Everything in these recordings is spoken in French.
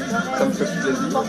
Ça me fait plaisir.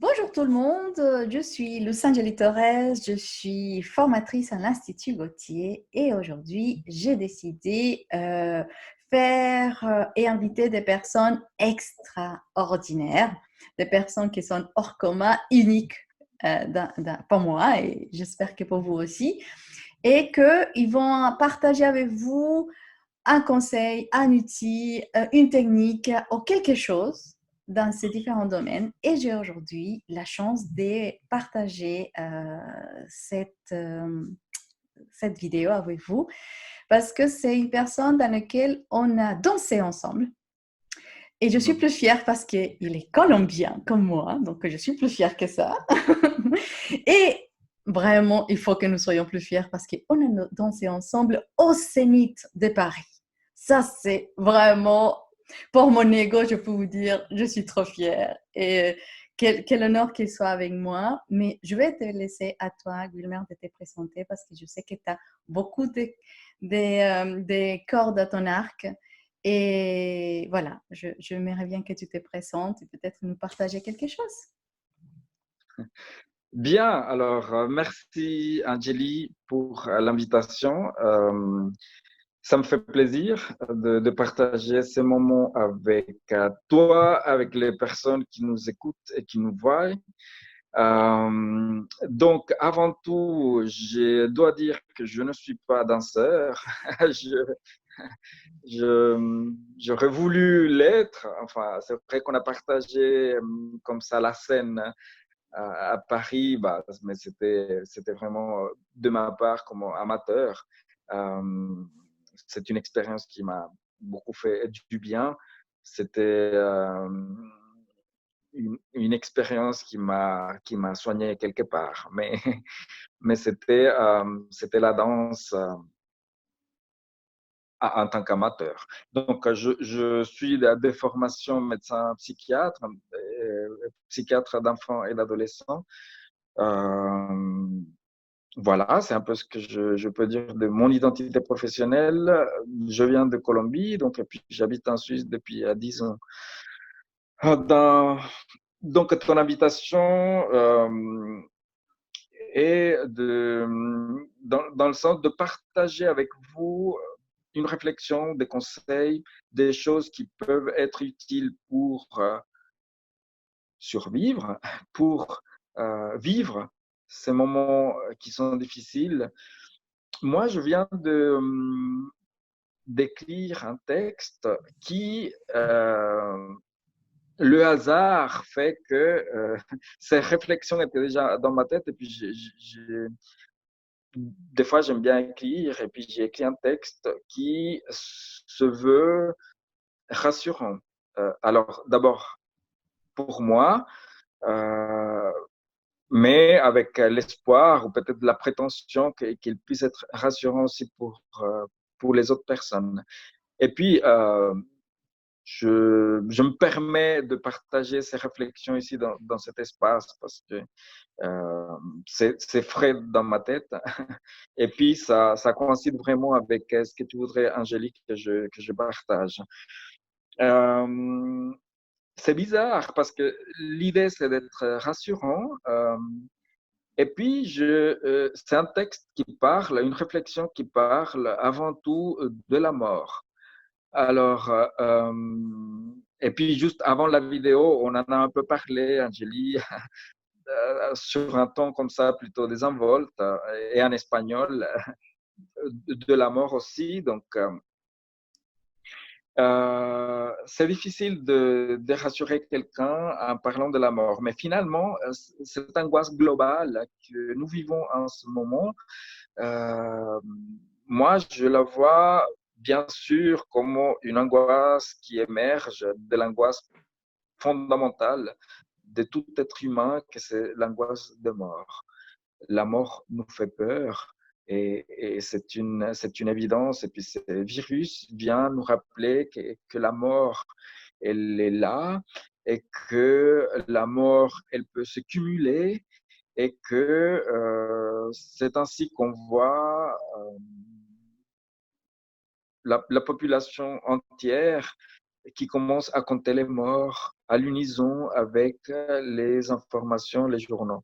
Bonjour tout le monde, je suis Lucangeli Torres, je suis formatrice à l'Institut Gautier et aujourd'hui j'ai décidé faire et inviter des personnes extraordinaires, des personnes qui sont hors commun, uniques pour moi et j'espère que pour vous aussi, et qu'ils vont partager avec vous un conseil, un outil, une technique ou quelque chose dans ces différents domaines. Et j'ai aujourd'hui la chance de partager cette vidéo avec vous parce que c'est une personne dans laquelle on a dansé ensemble. Et je suis plus fière parce qu'il est colombien comme moi, donc je suis plus fière que ça. Et vraiment, il faut que nous soyons plus fiers parce qu'on a dansé ensemble au Zénith de Paris. Ça, c'est vraiment, pour mon ego, je peux vous dire, je suis trop fière. Et quel honneur qu'il soit avec moi. Mais je vais te laisser à toi, Guilmer, de te présenter parce que je sais que tu as beaucoup de cordes à ton arc. Et voilà, j'aimerais bien que tu te présentes et peut-être nous partager quelque chose. Bien, alors merci Angélie pour l'invitation. Ça me fait plaisir de partager ces moments avec toi, avec les personnes qui nous écoutent et qui nous voient. Donc, avant tout, je dois dire que je ne suis pas danseur. Je, j'aurais voulu l'être. Enfin, c'est vrai qu'on a partagé comme ça la scène à Paris, bah, mais c'était vraiment de ma part comme amateur. Euh, c'est une expérience qui m'a beaucoup fait du bien. C'était une expérience qui m'a soigné quelque part. Mais c'était la danse en tant qu'amateur. Donc, je suis de formation médecin psychiatre, psychiatre d'enfants et d'adolescents. Euh, voilà, c'est un peu ce que je peux dire de mon identité professionnelle. Je viens de Colombie, donc, et puis j'habite en Suisse depuis 10 ans. Dans, donc, ton invitation est dans le sens de partager avec vous une réflexion, des conseils, des choses qui peuvent être utiles pour survivre, pour vivre ces moments qui sont difficiles. Moi, je viens d'écrire un texte qui, le hasard fait que ces réflexions étaient déjà dans ma tête et puis des fois j'aime bien écrire et puis j'ai écrit un texte qui se veut rassurant. Alors d'abord pour moi, euh, mais avec l'espoir ou peut-être la prétention qu'il puisse être rassurant aussi pour les autres personnes. Et puis, je me permets de partager ces réflexions ici dans cet espace parce que c'est frais dans ma tête. Et puis, ça coïncide vraiment avec ce que tu voudrais, Angélique, que je partage. Euh, c'est bizarre parce que l'idée, c'est d'être rassurant. Et puis, c'est un texte qui parle, une réflexion qui parle avant tout de la mort. Alors, et puis juste avant la vidéo, on en a un peu parlé, Angélie, sur un ton comme ça, plutôt désinvolte, et en espagnol, de la mort aussi. Donc, c'est difficile de rassurer quelqu'un en parlant de la mort. Mais finalement, cette angoisse globale que nous vivons en ce moment, euh, moi, je la vois bien sûr comme une angoisse qui émerge de l'angoisse fondamentale de tout être humain, que c'est l'angoisse de mort. La mort nous fait peur et c'est une évidence. Et puis ce virus vient nous rappeler que la mort, elle est là et que la mort, elle peut se cumuler et que c'est ainsi qu'on voit la population entière qui commence à compter les morts à l'unisson avec les informations, les journaux.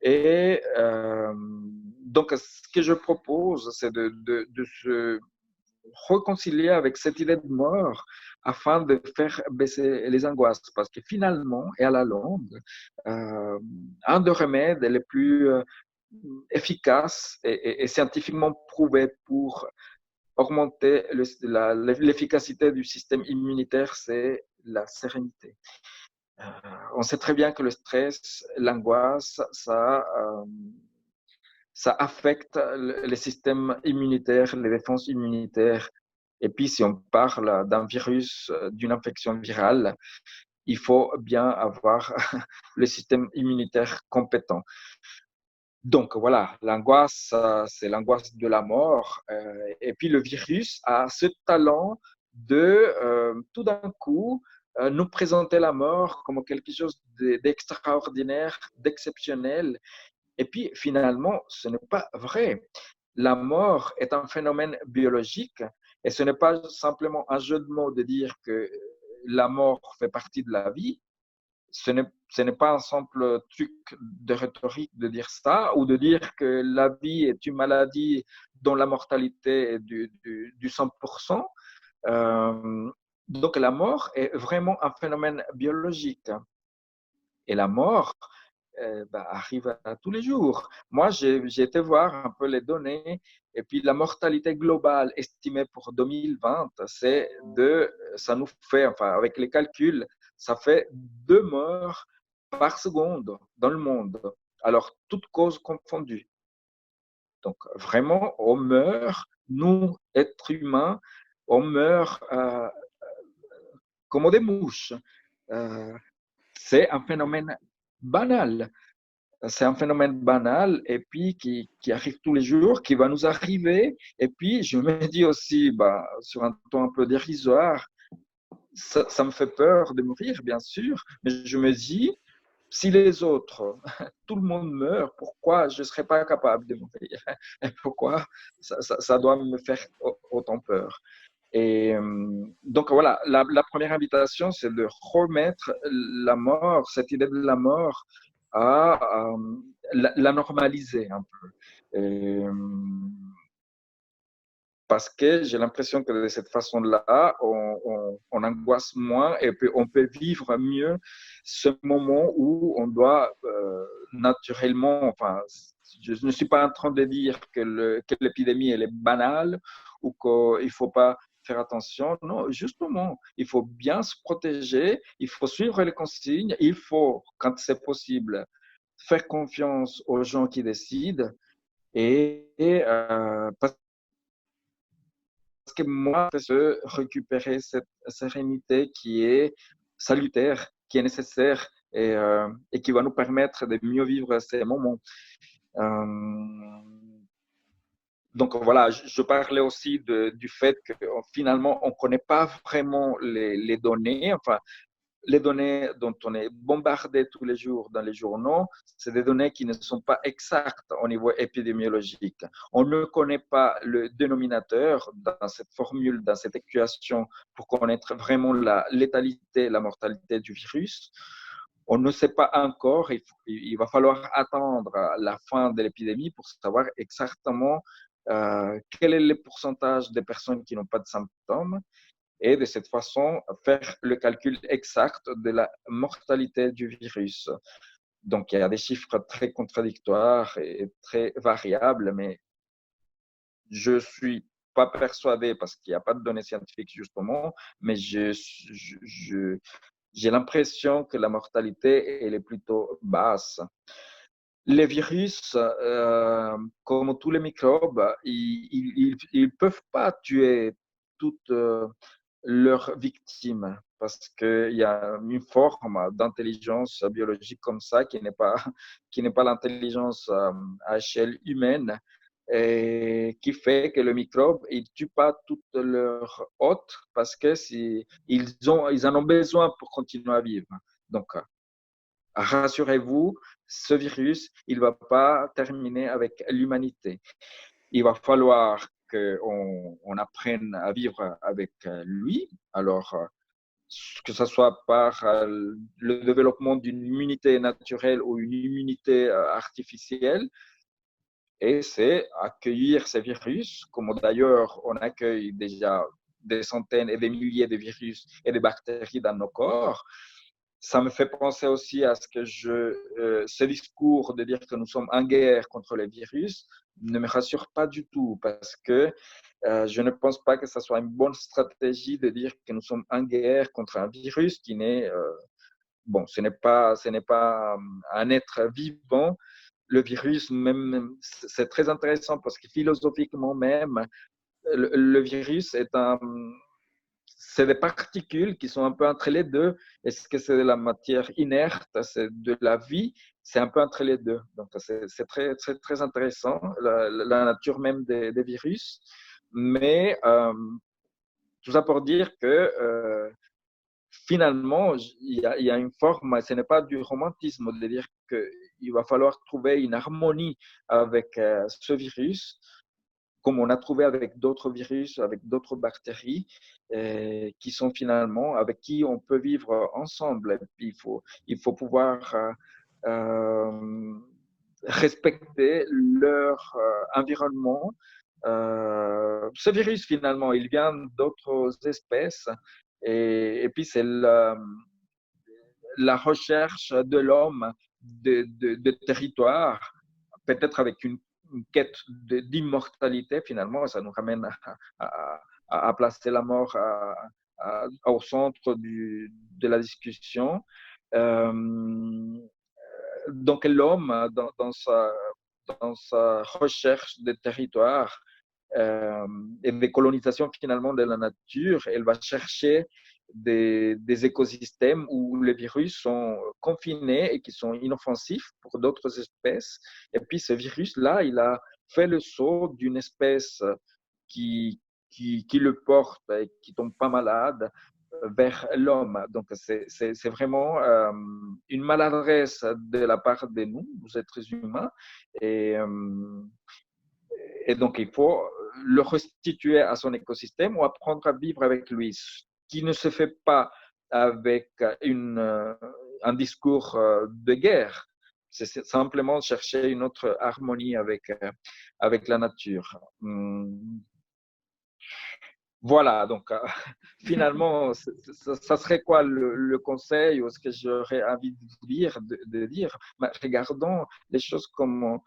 Et donc, ce que je propose, c'est de se réconcilier avec cette idée de mort afin de faire baisser les angoisses. Parce que finalement, et à la longue, un des remèdes les plus efficaces et scientifiquement prouvés pour augmenter l'efficacité du système immunitaire, c'est la sérénité. On sait très bien que le stress, l'angoisse, ça affecte les systèmes immunitaires, les défenses immunitaires. Et puis, si on parle d'un virus, d'une infection virale, il faut bien avoir le système immunitaire compétent. Donc voilà, l'angoisse, c'est l'angoisse de la mort. Et puis le virus a ce talent de tout d'un coup nous présenter la mort comme quelque chose d'extraordinaire, d'exceptionnel. Et puis finalement, ce n'est pas vrai. La mort est un phénomène biologique et ce n'est pas simplement un jeu de mots de dire que la mort fait partie de la vie. Ce n'est pas un simple truc de rhétorique de dire ça ou de dire que la vie est une maladie dont la mortalité est du 100%. Euh, donc la mort est vraiment un phénomène biologique. Et la mort arrive à tous les jours. Moi, j'ai été voir un peu les données et puis la mortalité globale estimée pour 2020, ça nous fait, enfin avec les calculs, ça fait 2 morts par seconde dans le monde. Alors, toutes causes confondues. Donc, vraiment, on meurt, nous, êtres humains, on meurt comme des mouches. Euh, c'est un phénomène banal. C'est un phénomène banal et puis qui arrive tous les jours, qui va nous arriver. Et puis, je me dis aussi, sur un ton un peu dérisoire, ça me fait peur de mourir, bien sûr, mais je me dis, si les autres, tout le monde meurt, pourquoi je ne serais pas capable de mourir? Et pourquoi ça doit me faire autant peur? Et donc voilà, la première invitation, c'est de remettre la mort, cette idée de la mort, à la normaliser un peu. Et, parce que j'ai l'impression que de cette façon-là, on angoisse moins et puis on peut vivre mieux ce moment où on doit naturellement, enfin, je ne suis pas en train de dire que l'épidémie elle est banale ou qu'il ne faut pas faire attention. Non, justement, il faut bien se protéger, il faut suivre les consignes, il faut, quand c'est possible, faire confiance aux gens qui décident parce que moi, je veux récupérer cette sérénité qui est salutaire, qui est nécessaire et qui va nous permettre de mieux vivre ces moments. Euh, donc voilà, je parlais aussi du fait que finalement, on ne connaît pas vraiment les données. Enfin, les données dont on est bombardé tous les jours dans les journaux, c'est des données qui ne sont pas exactes au niveau épidémiologique. On ne connaît pas le dénominateur dans cette formule, dans cette équation pour connaître vraiment la létalité, la mortalité du virus. On ne sait pas encore, il va falloir attendre la fin de l'épidémie pour savoir exactement quel est le pourcentage de personnes qui n'ont pas de symptômes et de cette façon faire le calcul exact de la mortalité du virus. Donc, il y a des chiffres très contradictoires et très variables, mais je ne suis pas persuadé, parce qu'il n'y a pas de données scientifiques justement, mais j'ai l'impression que la mortalité elle est plutôt basse. Les virus, comme tous les microbes, ils ne peuvent pas tuer toutes leurs victimes parce qu'il y a une forme d'intelligence biologique comme ça qui n'est pas l'intelligence à échelle humaine et qui fait que le microbe, il ne tue pas toutes leurs hôtes parce que ils en ont besoin pour continuer à vivre. Donc, rassurez-vous, ce virus, il ne va pas terminer avec l'humanité. Il va falloir qu'on apprenne à vivre avec lui. Alors, que ce soit par le développement d'une immunité naturelle ou une immunité artificielle, et c'est accueillir ces virus, comme d'ailleurs on accueille déjà des centaines et des milliers de virus et de bactéries dans nos corps. Ça me fait penser aussi à ce discours de dire que nous sommes en guerre contre les virus ne me rassure pas du tout parce que je ne pense pas que ce soit une bonne stratégie de dire que nous sommes en guerre contre un virus qui n'est, bon, ce n'est pas un être vivant. Le virus, même, c'est très intéressant parce que philosophiquement même, le virus c'est des particules qui sont un peu entre les deux. Est-ce que c'est de la matière inerte, c'est de la vie? C'est un peu entre les deux. Donc, c'est très, très, très intéressant, la nature même des virus. Mais tout ça pour dire que finalement, il y a une forme, ce n'est pas du romantisme de dire qu'il va falloir trouver une harmonie avec ce virus, comme on a trouvé avec d'autres virus, avec d'autres bactéries, qui sont finalement, avec qui on peut vivre ensemble. Et puis, il faut pouvoir respecter leur environnement. Ce virus, finalement, il vient d'autres espèces. Et puis, c'est la recherche de l'homme de territoire, peut-être avec une quête d'immortalité, finalement, ça nous ramène à placer la mort au centre de la discussion. Donc, l'homme, dans sa recherche de territoire et de colonisation finalement de la nature, elle va chercher des écosystèmes où les virus sont confinés et qui sont inoffensifs pour d'autres espèces. Et puis ce virus-là, il a fait le saut d'une espèce qui le porte et qui tombe pas malade vers l'homme. Donc c'est vraiment une maladresse de la part de nous, êtres humains. Et, et donc, il faut le restituer à son écosystème ou apprendre à vivre avec lui, ce qui ne se fait pas avec un discours de guerre. C'est simplement chercher une autre harmonie avec la nature. Voilà, donc finalement, ça serait quoi le conseil ou ce que j'aurais envie de dire? Regardons les choses comme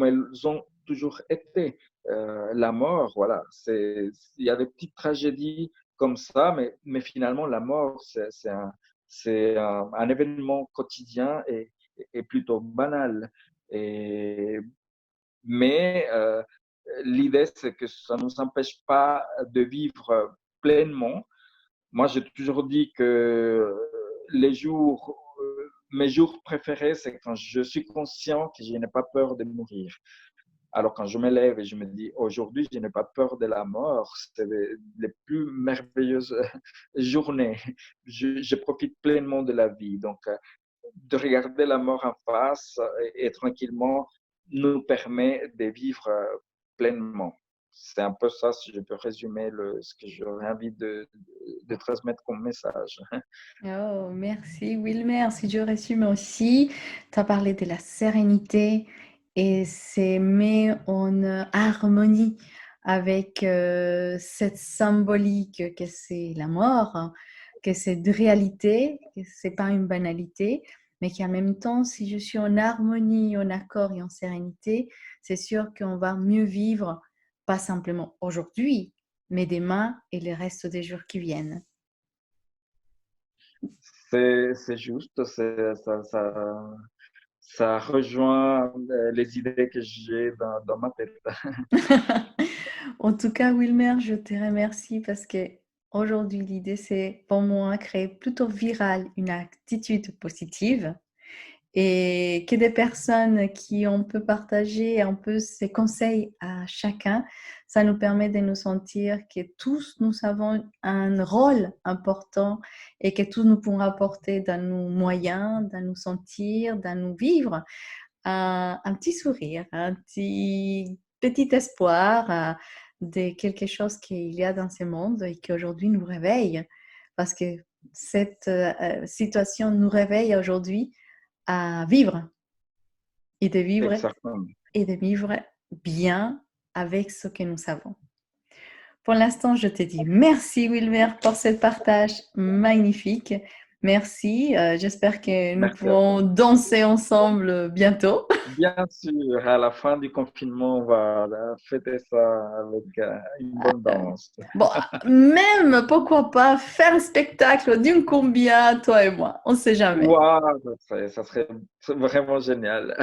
elles ont toujours été. La mort, voilà, il y a des petites tragédies comme ça, mais finalement, la mort, c'est un événement quotidien et plutôt banal. Et, mais l'idée, c'est que ça ne nous empêche pas de vivre pleinement. Moi, j'ai toujours dit que mes jours préférés, c'est quand je suis conscient que je n'ai pas peur de mourir. Alors, quand je me lève et je me dis, aujourd'hui, je n'ai pas peur de la mort, c'est les plus merveilleuses journées. Je profite pleinement de la vie. Donc, de regarder la mort en face et tranquillement nous permet de vivre pleinement. C'est un peu ça, si je peux résumer ce que j'aurais envie de transmettre comme message. Oh, merci Wilmer. Si je résume aussi, tu as parlé de la sérénité et c'est mis en harmonie avec cette symbolique que c'est la mort, que c'est de réalité, que c'est pas une banalité, mais qu'en même temps, si je suis en harmonie, en accord et en sérénité, c'est sûr qu'on va mieux vivre, pas simplement aujourd'hui, mais demain et les restes des jours qui viennent. C'est juste, ça rejoint les idées que j'ai dans ma tête. En tout cas, Wilmer, je te remercie parce que aujourd'hui, l'idée, c'est pour moi créer plutôt virale une attitude positive et que des personnes qui on peut partager un peu ces conseils à chacun, ça nous permet de nous sentir que tous nous avons un rôle important et que tous nous pouvons apporter dans nos moyens, dans nous sentir, dans nous vivre un petit sourire, petit espoir de quelque chose qu'il y a dans ce monde et qui aujourd'hui nous réveille. Parce que cette situation nous réveille aujourd'hui à vivre et de vivre Exactement. et de vivre bien avec ce que nous savons. Pour l'instant, je te dis merci Wilmer pour ce partage magnifique. Merci. J'espère que nous Merci à pourrons toi. danser ensemble bientôt. Bien sûr, à la fin du confinement, on va fêter ça avec une bonne danse. Bon, même, pourquoi pas, faire un spectacle d'une combien, toi et moi. On ne sait jamais. Waouh, ça serait vraiment génial.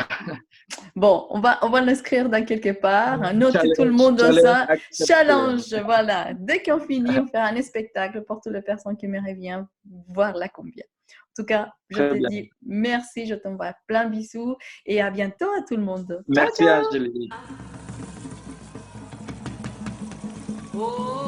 Bon, on va l'inscrire dans quelque part. Un autre, tout le Challenge, monde dans challenge un accepté. challenge. Voilà. Dès qu'on finit, on fera un spectacle pour toutes les personnes qui aimeraient bien voir la combien. En tout cas, je Très te bien. dis merci, je t'envoie plein de bisous et à bientôt à tout le monde. Ciao, Merci, ciao! Angélique. Oh.